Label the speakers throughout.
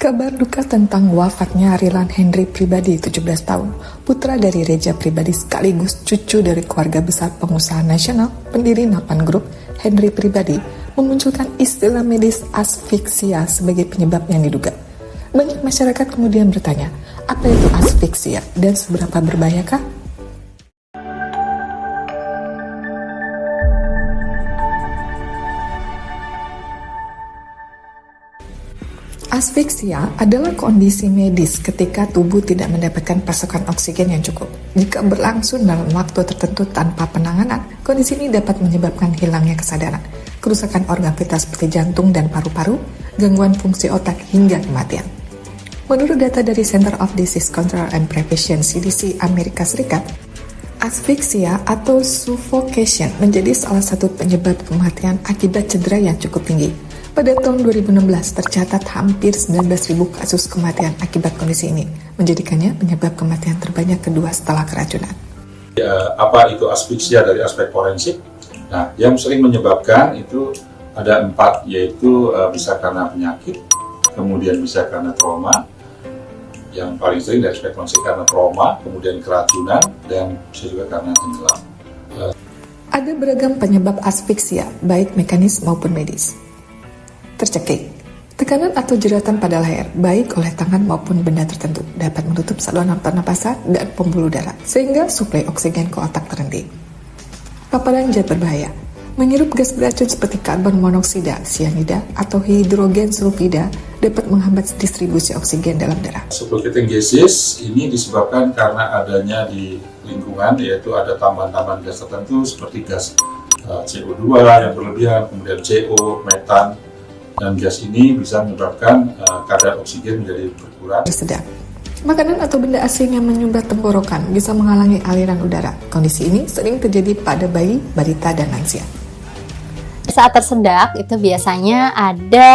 Speaker 1: Kabar duka tentang wafatnya Rilan Henry Pribadi, 17 tahun, putra dari Reja Pribadi sekaligus cucu dari keluarga besar pengusaha nasional, pendiri Napan Group, Henry Pribadi, memunculkan istilah medis asfiksia sebagai penyebab yang diduga. Banyak masyarakat kemudian bertanya, apa itu asfiksia dan seberapa berbahayakah? Asfiksia adalah kondisi medis ketika tubuh tidak mendapatkan pasokan oksigen yang cukup. Jika berlangsung dalam waktu tertentu tanpa penanganan, kondisi ini dapat menyebabkan hilangnya kesadaran, kerusakan organ vital seperti jantung dan paru-paru, gangguan fungsi otak hingga kematian. Menurut data dari Center of Disease Control and Prevention (CDC) Amerika Serikat, asfiksia atau suffocation menjadi salah satu penyebab kematian akibat cedera yang cukup tinggi. Pada tahun 2016 tercatat hampir 19.000 kasus kematian akibat kondisi ini, menjadikannya penyebab kematian terbanyak kedua setelah keracunan.
Speaker 2: Apa itu asfiksia dari aspek forensik? Nah, yang sering menyebabkan itu ada 4, yaitu bisa karena penyakit, kemudian bisa karena trauma, yang paling sering dari aspek forensik karena trauma, kemudian keracunan, dan bisa juga karena tenggelam.
Speaker 1: Ada beragam penyebab asfiksia, baik mekanis maupun medis. Tercekik, tekanan atau jeratan pada leher, baik oleh tangan maupun benda tertentu, dapat menutup saluran pernapasan dan pembuluh darah, sehingga suplai oksigen ke otak terhenti. Paparan zat berbahaya, menghirup gas beracun seperti karbon monoksida, sianida, atau hidrogen sulfida dapat menghambat distribusi oksigen dalam darah.
Speaker 2: Suffocating gases ini disebabkan karena adanya di lingkungan, yaitu ada tambahan-tambahan gas tertentu seperti gas CO2 yang berlebihan, kemudian CO, metan, dan gas ini bisa menyebabkan kadar oksigen menjadi berkurang.
Speaker 1: Sedang. Makanan atau benda asing yang menyumbat tenggorokan bisa menghalangi aliran udara. Kondisi ini sering terjadi pada bayi, balita, dan lansia.
Speaker 3: Saat tersedak itu biasanya ada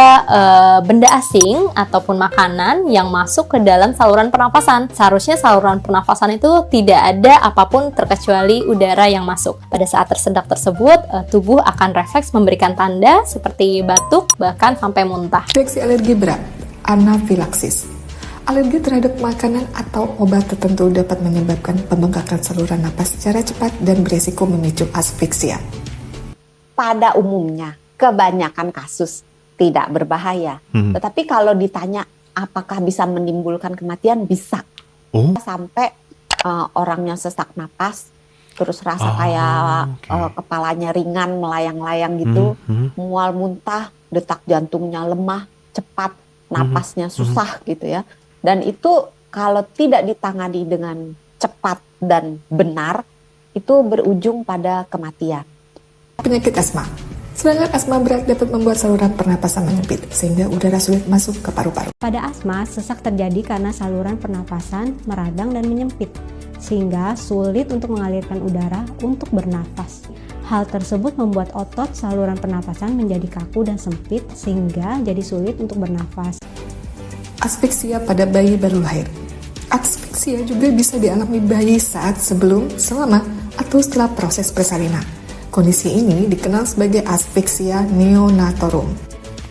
Speaker 3: benda asing ataupun makanan yang masuk ke dalam saluran pernafasan. Seharusnya saluran pernafasan itu tidak ada apapun terkecuali udara yang masuk. Pada saat tersedak tersebut, tubuh akan refleks memberikan tanda seperti batuk, bahkan sampai muntah.
Speaker 1: Reaksi alergi berat, anafilaksis. Alergi terhadap makanan atau obat tertentu dapat menyebabkan pembengkakan saluran napas secara cepat dan beresiko memicu asfiksia.
Speaker 4: Pada umumnya, kebanyakan kasus tidak berbahaya. Tetapi kalau ditanya apakah bisa menimbulkan kematian, bisa. Sampai orangnya sesak napas, terus rasa kayak kepalanya ringan, melayang-layang gitu, mual muntah, detak jantungnya lemah, cepat, napasnya susah gitu ya. Dan itu kalau tidak ditangani dengan cepat dan benar, itu berujung pada kematian.
Speaker 1: Penyakit asma. Serangan asma berat dapat membuat saluran pernapasan menyempit, sehingga udara sulit masuk ke paru-paru.
Speaker 5: Pada asma, sesak terjadi karena saluran pernapasan meradang dan menyempit, sehingga sulit untuk mengalirkan udara untuk bernafas. Hal tersebut membuat otot saluran pernapasan menjadi kaku dan sempit, sehingga jadi sulit untuk bernafas.
Speaker 1: Asfiksia pada bayi baru lahir. Asfiksia juga bisa dialami bayi saat sebelum, selama, atau setelah proses persalinan. Kondisi ini dikenal sebagai asfiksia neonatorum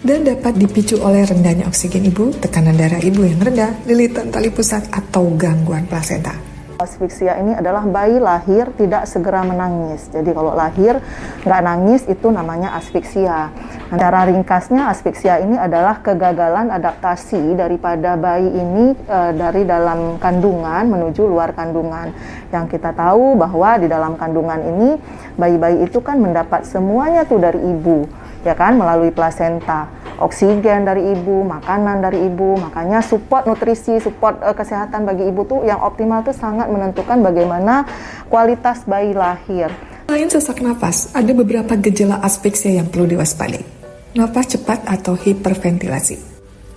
Speaker 1: dan dapat dipicu oleh rendahnya oksigen ibu, tekanan darah ibu yang rendah, lilitan tali pusat, atau gangguan plasenta.
Speaker 6: Asfiksia ini adalah bayi lahir tidak segera menangis. Jadi kalau lahir nggak nangis itu namanya asfiksia. Cara ringkasnya asfiksia ini adalah kegagalan adaptasi daripada bayi ini dari dalam kandungan menuju luar kandungan. Yang kita tahu bahwa di dalam kandungan ini bayi-bayi itu kan mendapat semuanya tuh dari ibu, ya kan, melalui plasenta. Oksigen dari ibu, makanan dari ibu, makanya support nutrisi, support kesehatan bagi ibu tuh yang optimal tuh sangat menentukan bagaimana kualitas bayi lahir.
Speaker 1: Selain sesak nafas, ada beberapa gejala asfiksia yang perlu diwaspadai. Nafas cepat atau hiperventilasi,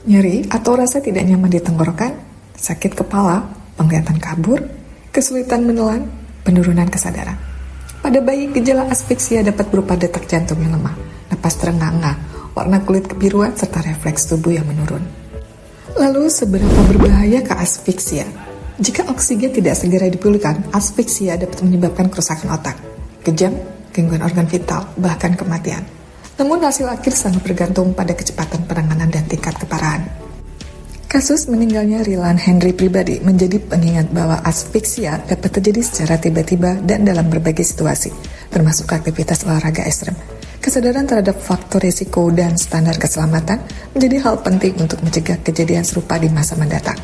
Speaker 1: nyeri atau rasa tidak nyaman di tenggorokan, sakit kepala, penglihatan kabur, kesulitan menelan, penurunan kesadaran. Pada bayi, gejala asfiksia dapat berupa detak jantung yang lemah, napas terengah-engah, warna kulit kebiruan, serta refleks tubuh yang menurun. Lalu, seberapa berbahaya ke asfiksia? Jika oksigen tidak segera dipulihkan, asfiksia dapat menyebabkan kerusakan otak, kejang, gangguan organ vital, bahkan kematian. Namun hasil akhir sangat bergantung pada kecepatan penanganan dan tingkat keparahan. Kasus meninggalnya Rilan Henry pribadi menjadi pengingat bahwa asfiksia dapat terjadi secara tiba-tiba dan dalam berbagai situasi, termasuk aktivitas olahraga ekstrem. Kesadaran terhadap faktor risiko dan standar keselamatan menjadi hal penting untuk mencegah kejadian serupa di masa mendatang.